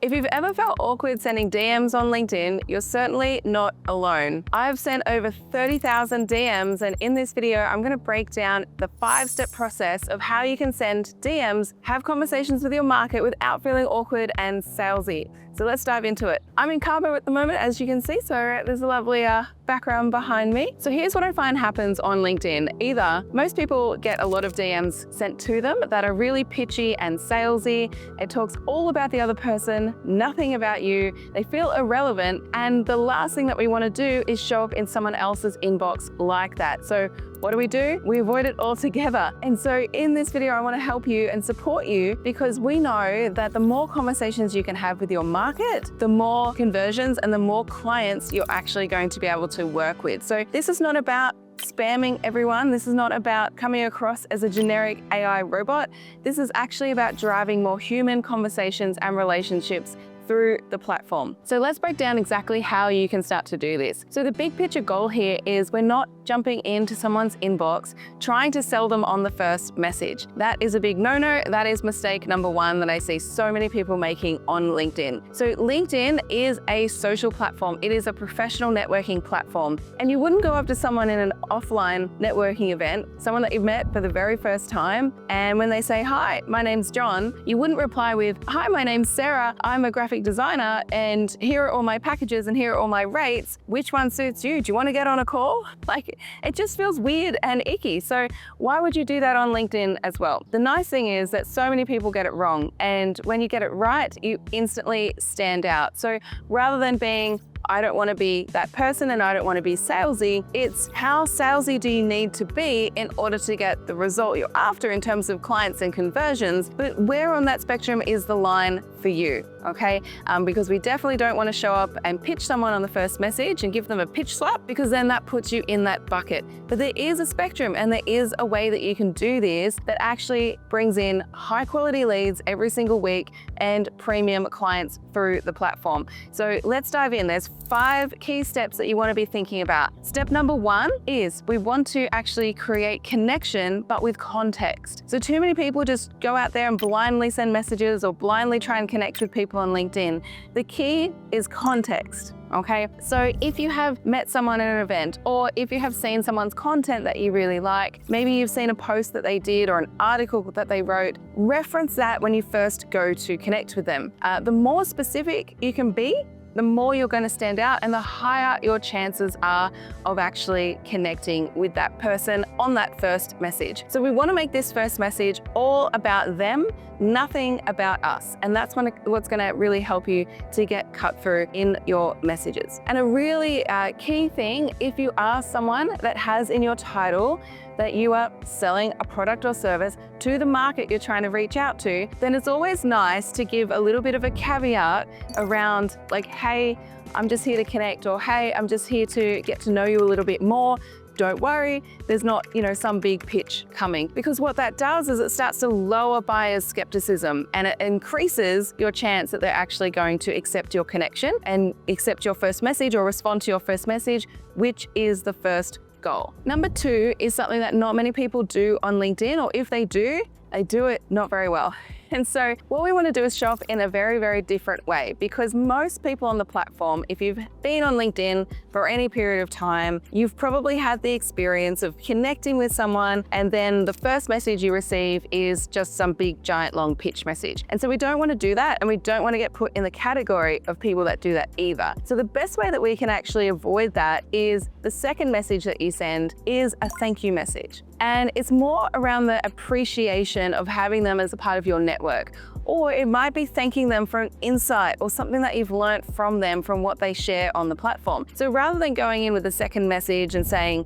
If you've ever felt awkward sending DMs on LinkedIn, you're certainly not alone. I've sent over 30,000 DMs, and in this video, I'm going to break down the 5-step process of how you can send DMs, have conversations with your market without feeling awkward and salesy. So let's dive into it. I'm in Cabo at the moment, as you can see, so there's a lovely background behind me. So here's what I find happens on LinkedIn. Either most people get a lot of DMs sent to them that are really pitchy and salesy. It talks all about the other person, nothing about you. They feel irrelevant, and the last thing that we want to do is show up in someone else's inbox like that. So what do? We avoid it altogether. And so in this video, I want to help you and support you, because we know that the more conversations you can have with your market, the more conversions and the more clients you're actually going to be able to work with. So this is not about spamming everyone. This is not about coming across as a generic AI robot. This is actually about driving more human conversations and relationships through the platform. So let's break down exactly how you can start to do this. So the big picture goal here is we're not jumping into someone's inbox, trying to sell them on the first message. That is a big no-no. That is mistake number one that I see so many people making on LinkedIn. So LinkedIn is a social platform. It is a professional networking platform. And you wouldn't go up to someone in an offline networking event, someone that you've met for the very first time, and when they say, "Hi, my name's John," you wouldn't reply with, "Hi, my name's Sarah. I'm a graphic designer, and here are all my packages and here are all my rates. Which one suits you? Do you want to get on a call?" Like, it just feels weird and icky. So why would you do that on LinkedIn as well? The nice thing is that so many people get it wrong, and when you get it right, you instantly stand out. So rather than being, "I don't want to be that person and I don't want to be salesy," it's how salesy do you need to be in order to get the result you're after in terms of clients and conversions, but where on that spectrum is the line for you, okay? Because we definitely don't want to show up and pitch someone on the first message and give them a pitch slap, because then that puts you in that bucket. But there is a spectrum, and there is a way that you can do this that actually brings in high quality leads every single week and premium clients through the platform. So let's dive in. There's 5 key steps that you want to be thinking about. Step number 1 is we want to actually create connection, but with context. So too many people just go out there and blindly send messages or blindly try and connect with people on LinkedIn. The key is context. Okay, so if you have met someone at an event, or if you have seen someone's content that you really like, maybe you've seen a post that they did or an article that they wrote, reference that when you first go to connect with them. The more specific you can be, the more you're going to stand out, and the higher your chances are of actually connecting with that person on that first message. So we want to make this first message all about them, nothing about us. And that's what's going to really help you to get cut through in your messages. And a really key thing, if you are someone that has in your title that you are selling a product or service to the market you're trying to reach out to, then it's always nice to give a little bit of a caveat around, like, "Hey, I'm just here to connect," or "Hey, I'm just here to get to know you a little bit more. Don't worry, there's not, some big pitch coming." Because what that does is it starts to lower buyers' skepticism, and it increases your chance that they're actually going to accept your connection and accept your first message or respond to your first message, which is the first goal. Number 2 is something that not many people do on LinkedIn, or if they do it not very well. And so what we want to do is show up in a very, very different way, because most people on the platform, if you've been on LinkedIn for any period of time, you've probably had the experience of connecting with someone, and then the first message you receive is just some big, giant, long pitch message. And so we don't want to do that, and we don't want to get put in the category of people that do that either. So the best way that we can actually avoid that is the second message that you send is a thank you message. And it's more around the appreciation of having them as a part of your network. Or it might be thanking them for an insight or something that you've learned from them, from what they share on the platform. So rather than going in with a second message and saying,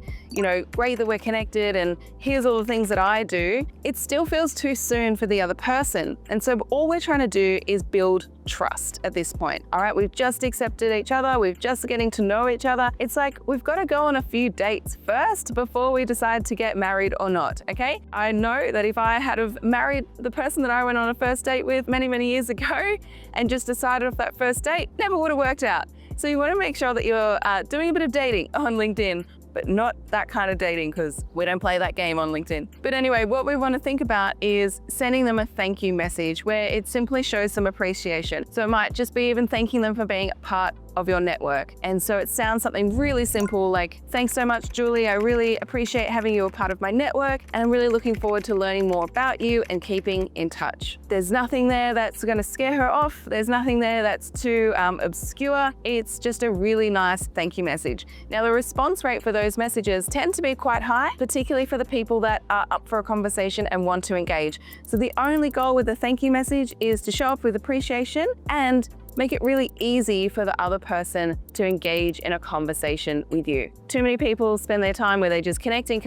"Great that we're connected and here's all the things that I do," it still feels too soon for the other person. And so all we're trying to do is build trust at this point. All right, we've just accepted each other. We've just getting to know each other. It's like we've got to go on a few dates first before we decide to get married or not, okay? I know that if I had have married the person that I went on a first date with many, many years ago and just decided off that first date, never would have worked out. So you want to make sure that you're doing a bit of dating on LinkedIn but not that kind of dating because we don't play that game on LinkedIn. But anyway, what we want to think about is sending them a thank you message where it simply shows some appreciation. So it might just be even thanking them for being a part of your network. And so it sounds something really simple like, thanks so much, Julie. I really appreciate having you a part of my network, and I'm really looking forward to learning more about you and keeping in touch. There's nothing there that's going to scare her off. There's nothing there that's too obscure. It's just a really nice thank you message. Now, the response rate for those messages tend to be quite high, particularly for the people that are up for a conversation and want to engage. So the only goal with the thank you message is to show up with appreciation and make it really easy for the other person to engage in a conversation with you. Too many people spend their time where they're just connecting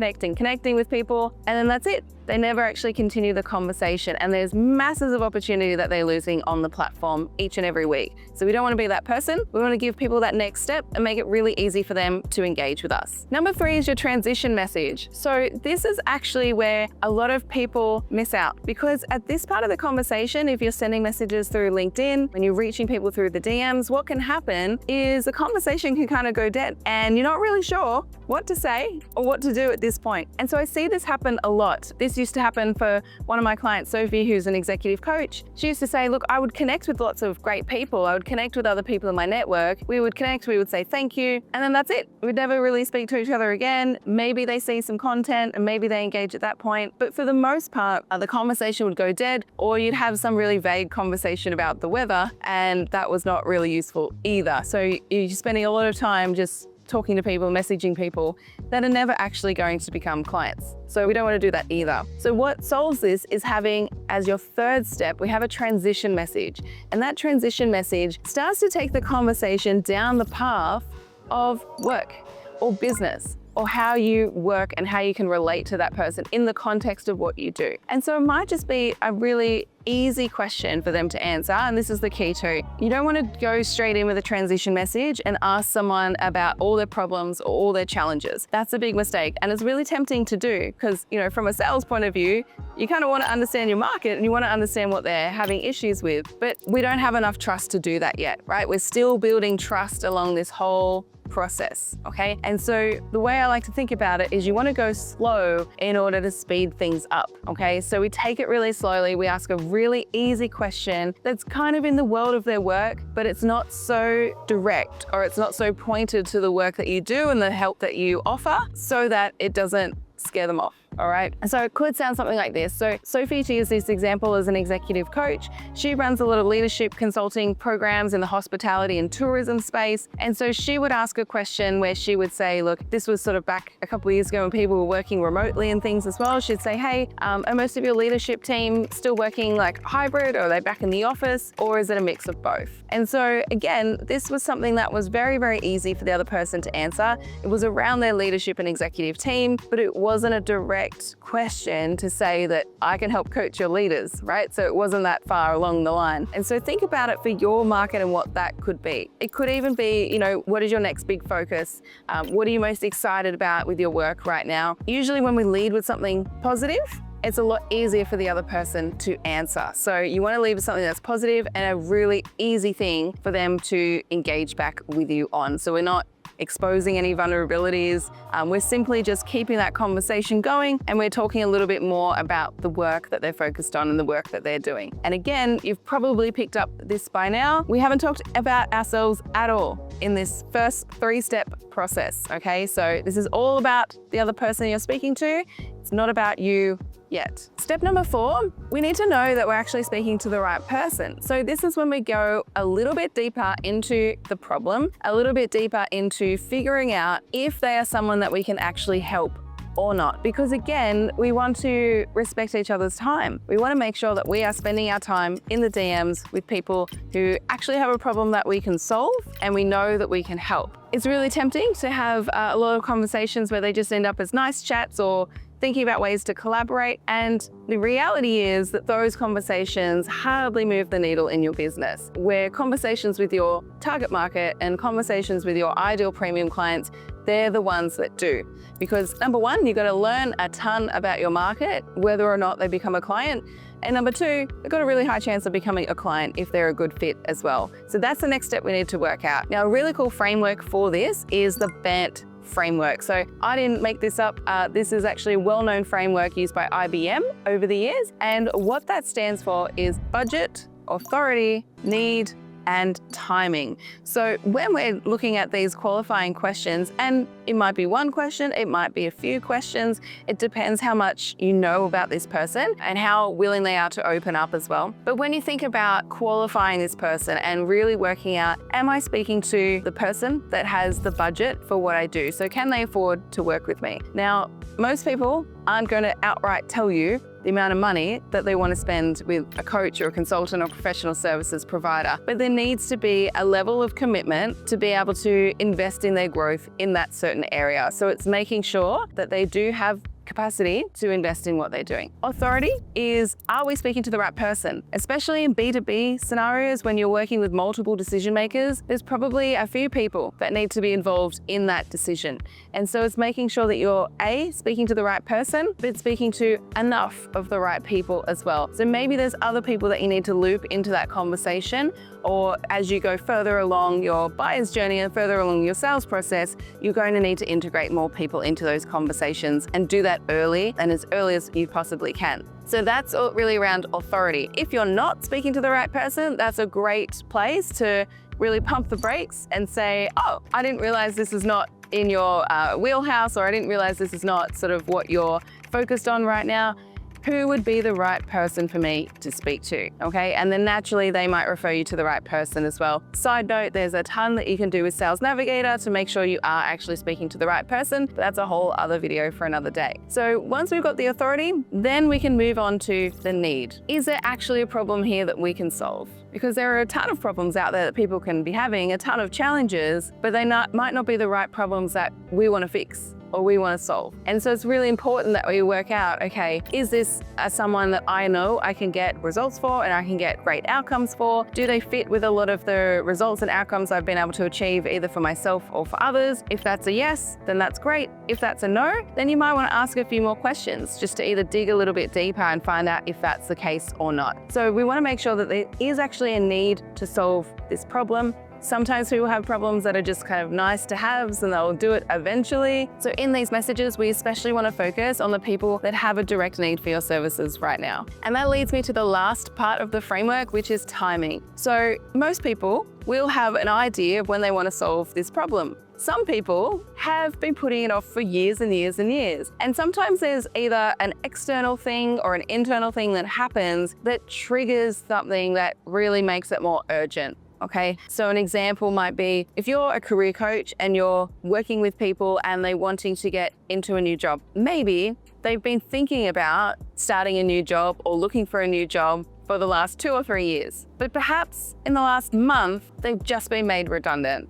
with people, and then that's it. They never actually continue the conversation, and there's masses of opportunity that they're losing on the platform each and every week. So we don't want to be that person. We want to give people that next step and make it really easy for them to engage with us. Number 3 is your transition message. So this is actually where a lot of people miss out, because at this part of the conversation, if you're sending messages through LinkedIn, when you're reaching people through the DMs, what can happen is the conversation can kind of go dead and you're not really sure what to say or what to do at this point. And so I see this happen a lot. This used to happen for one of my clients, Sophie, who's an executive coach. She used to say, look, I would connect with lots of great people. I would connect with other people in my network. We would connect, we would say thank you, and then that's it. We'd never really speak to each other again. Maybe they see some content and maybe they engage at that point. But for the most part, the conversation would go dead, or you'd have some really vague conversation about the weather, and that was not really useful either. So you're spending a lot of time just talking to people, messaging people that are never actually going to become clients. So we don't want to do that either. So what solves this is having, as your 3rd step, we have a transition message. And that transition message starts to take the conversation down the path of work or business, or how you work and how you can relate to that person in the context of what you do. And so it might just be a really easy question for them to answer, and this is the key too. You don't want to go straight in with a transition message and ask someone about all their problems or all their challenges. That's a big mistake, and it's really tempting to do because, you know, from a sales point of view, you kind of want to understand your market and you want to understand what they're having issues with, but we don't have enough trust to do that yet, right? We're still building trust along this whole process, okay? And so the way I like to think about it is you want to go slow in order to speed things up, okay? So we take it really slowly. We ask a really easy question that's kind of in the world of their work, but it's not so direct, or it's not so pointed to the work that you do and the help that you offer, so that it doesn't scare them off. All right. And so it could sound something like this. So Sophie, to use this example, as an executive coach, she runs a lot of leadership consulting programs in the hospitality and tourism space. And so she would ask a question where she would say, look, this was sort of back a couple of years ago when people were working remotely and things as well. She'd say, hey, are most of your leadership team still working like hybrid, or are they back in the office, or is it a mix of both? And so again, this was something that was very, very easy for the other person to answer. It was around their leadership and executive team, but it wasn't a direct question to say that I can help coach your leaders, right? So it wasn't that far along the line. And so think about it for your market and what that could be. It could even be, you know, what is your next big focus? What are you most excited about with your work right now? Usually when we lead with something positive, it's a lot easier for the other person to answer. So you want to leave with something that's positive and a really easy thing for them to engage back with you on. So we're not exposing any vulnerabilities. We're simply just keeping that conversation going, and we're talking a little bit more about the work that they're focused on and the work that they're doing. And again, you've probably picked up this by now. We haven't talked about ourselves at all in this first 3-step process, okay? So this is all about the other person you're speaking to. It's not about you yet. Step number 4, we need to know that we're actually speaking to the right person. So this is when we go a little bit deeper into the problem, a little bit deeper into figuring out if they are someone that we can actually help or not. Because again, we want to respect each other's time. We want to make sure that we are spending our time in the DMs with people who actually have a problem that we can solve and we know that we can help. It's really tempting to have a lot of conversations where they just end up as nice chats or thinking about ways to collaborate. And the reality is that those conversations hardly move the needle in your business, where conversations with your target market and conversations with your ideal premium clients, they're the ones that do. Because number 1, you've got to learn a ton about your market, whether or not they become a client. And number 2, they've got a really high chance of becoming a client if they're a good fit as well. So that's the next step we need to work out. Now, a really cool framework for this is the BANT framework. So I didn't make this up. This is actually a well-known framework used by IBM over the years. And what that stands for is budget, authority, need, and timing. So when we're looking at these qualifying questions, and it might be one question, it might be a few questions, it depends how much you know about this person and how willing they are to open up as well. But when you think about qualifying this person and really working out, am I speaking to the person that has the budget for what I do? So can they afford to work with me? Now, most people aren't going to outright tell you the amount of money that they want to spend with a coach or a consultant or professional services provider. But there needs to be a level of commitment to be able to invest in their growth in that certain area. So it's making sure that they do have capacity to invest in what they're doing. Authority is, are we speaking to the right person? Especially in B2B scenarios, when you're working with multiple decision makers, there's probably a few people that need to be involved in that decision. And so it's making sure that you're speaking to the right person, but speaking to enough of the right people as well. So maybe there's other people that you need to loop into that conversation, or as you go further along your buyer's journey and further along your sales process, you're going to need to integrate more people into those conversations and do that early and as early as you possibly can. So that's all really around authority. If you're not speaking to the right person, that's a great place to really pump the brakes and say, oh, I didn't realize this is not in your wheelhouse, or I didn't realize this is not sort of what you're focused on right now. Who would be the right person for me to speak to, okay? And then naturally they might refer you to the right person as well. Side note, there's a ton that you can do with Sales Navigator to make sure you are actually speaking to the right person, but that's a whole other video for another day. So once we've got the authority, then we can move on to the need. Is there actually a problem here that we can solve? Because there are a ton of problems out there that people can be having, a ton of challenges, but they might not be the right problems that we want to fix or we want to solve. And so it's really important that we work out, okay, is this someone that I know I can get results for and I can get great outcomes for? Do they fit with a lot of the results and outcomes I've been able to achieve either for myself or for others? If that's a yes, then that's great. If that's a no, then you might want to ask a few more questions just to either dig a little bit deeper and find out if that's the case or not. So we want to make sure that there is actually a need to solve this problem. Sometimes people have problems that are just kind of nice to haves and they'll do it eventually. So in these messages, we especially want to focus on the people that have a direct need for your services right now. And that leads me to the last part of the framework, which is timing. So most people will have an idea of when they want to solve this problem. Some people have been putting it off for years and years and years. And sometimes there's either an external thing or an internal thing that happens that triggers something that really makes it more urgent. Okay, so an example might be if you're a career coach and you're working with people and they're wanting to get into a new job. Maybe they've been thinking about starting a new job or looking for a new job for the last 2 or 3 years. But perhaps in the last month, they've just been made redundant.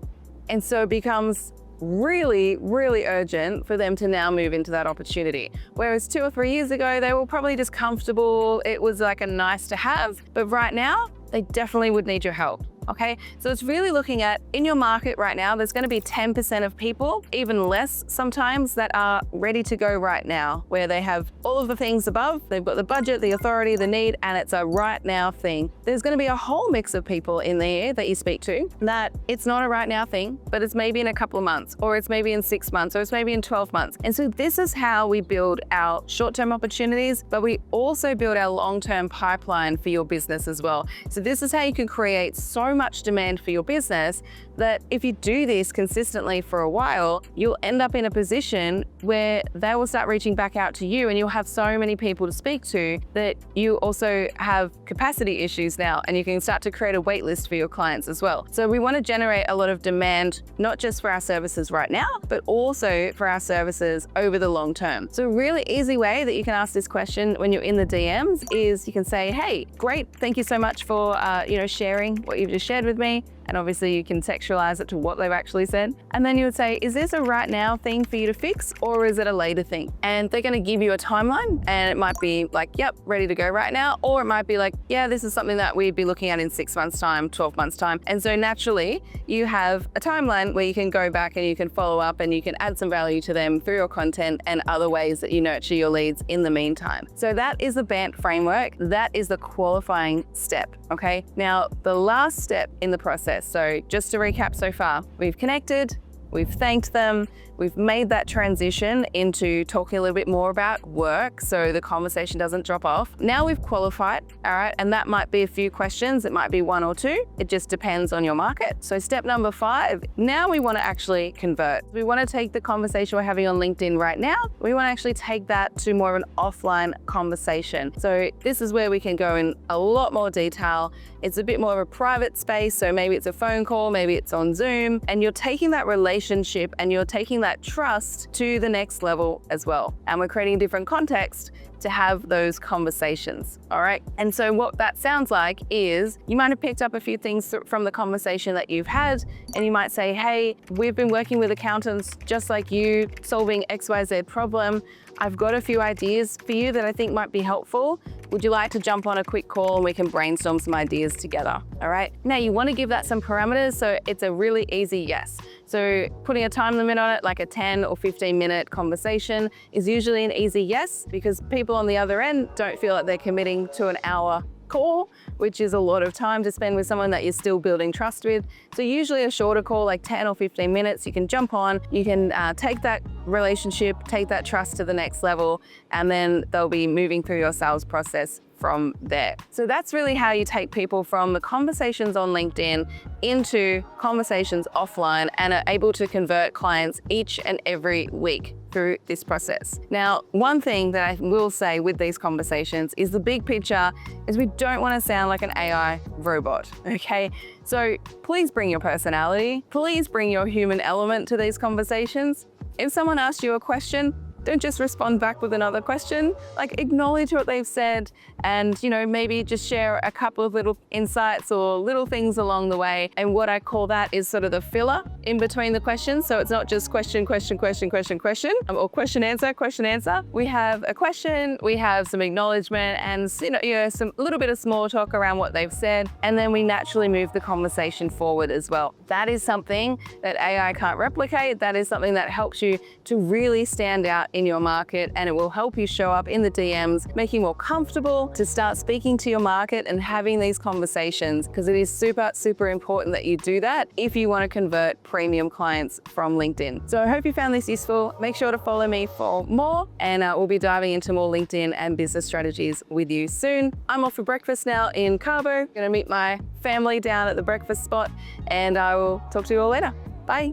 And so it becomes really, really urgent for them to now move into that opportunity. Whereas 2 or 3 years ago, they were probably just comfortable. It was like a nice to have, but right now, they definitely would need your help. Okay, so it's really looking at, in your market right now, there's going to be 10% of people, even less sometimes, that are ready to go right now, where they have all of the things above. They've got the budget, the authority, the need, and it's a right now thing. There's going to be a whole mix of people in there that you speak to that it's not a right now thing, but it's maybe in a couple of months, or it's maybe in 6 months, or it's maybe in 12 months. And so this is how we build our short-term opportunities, but we also build our long-term pipeline for your business as well. So this is how you can create so much demand for your business that if you do this consistently for a while, you'll end up in a position where they will start reaching back out to you and you'll have so many people to speak to that you also have capacity issues now, and you can start to create a wait list for your clients as well. So we want to generate a lot of demand, not just for our services right now, but also for our services over the long term. So a really easy way that you can ask this question when you're in the DMs is you can say, hey, great, thank you so much for sharing what you've just shared with me. And obviously you can contextualize it to what they've actually said. And then you would say, is this a right now thing for you to fix, or is it a later thing? And they're going to give you a timeline, and it might be like, yep, ready to go right now. Or it might be like, yeah, this is something that we'd be looking at in 6 months time, 12 months time. And so naturally you have a timeline where you can go back and you can follow up and you can add some value to them through your content and other ways that you nurture your leads in the meantime. So that is the BANT framework. That is the qualifying step. Okay. Now the last step in the process. So just to recap so far, we've connected, we've thanked them, We've made that transition into talking a little bit more about work so the conversation doesn't drop off. Now we've qualified, all right, and that might be a few questions. It might be one or two. It just depends on your market. So step number 5, now we want to actually convert. We want to take the conversation we're having on LinkedIn right now, we want to actually take that to more of an offline conversation. So this is where we can go in a lot more detail. It's a bit more of a private space. So maybe it's a phone call, maybe it's on Zoom, and you're taking that relationship and you're taking that trust to the next level as well. And we're creating a different context to have those conversations, all right? And so what that sounds like is you might have picked up a few things from the conversation that you've had, and you might say, hey, we've been working with accountants just like you, solving XYZ problem. I've got a few ideas for you that I think might be helpful. Would you like to jump on a quick call and we can brainstorm some ideas together, all right? Now you want to give that some parameters, so it's a really easy yes. So putting a time limit on it, like a 10 or 15-minute conversation, is usually an easy yes, because people on the other end don't feel like they're committing to an hour call, which is a lot of time to spend with someone that you're still building trust with. So usually a shorter call, like 10 or 15 minutes, you can jump on, you can take that relationship, take that trust to the next level, and then they'll be moving through your sales process from there. So that's really how you take people from the conversations on LinkedIn into conversations offline and are able to convert clients each and every week through this process. Now, one thing that I will say with these conversations is the big picture is we don't want to sound like an AI robot, okay? So please bring your personality, please bring your human element to these conversations. If someone asks you a question, don't just respond back with another question. Like, acknowledge what they've said and, maybe just share a couple of little insights or little things along the way. And what I call that is sort of the filler in between the questions. So it's not just question, question, question, question, question, or question, answer, question, answer. We have a question, we have some acknowledgement and, some little bit of small talk around what they've said. And then we naturally move the conversation forward as well. That is something that AI can't replicate. That is something that helps you to really stand out in your market, and it will help you show up in the DMs, make you more comfortable to start speaking to your market and having these conversations, because it is super, super important that you do that if you want to convert premium clients from LinkedIn. So I hope you found this useful. Make sure to follow me for more, and we'll be diving into more LinkedIn and business strategies with you soon. I'm off for breakfast now in Cabo. Gonna meet my family down at the breakfast spot, and I will talk to you all later. Bye.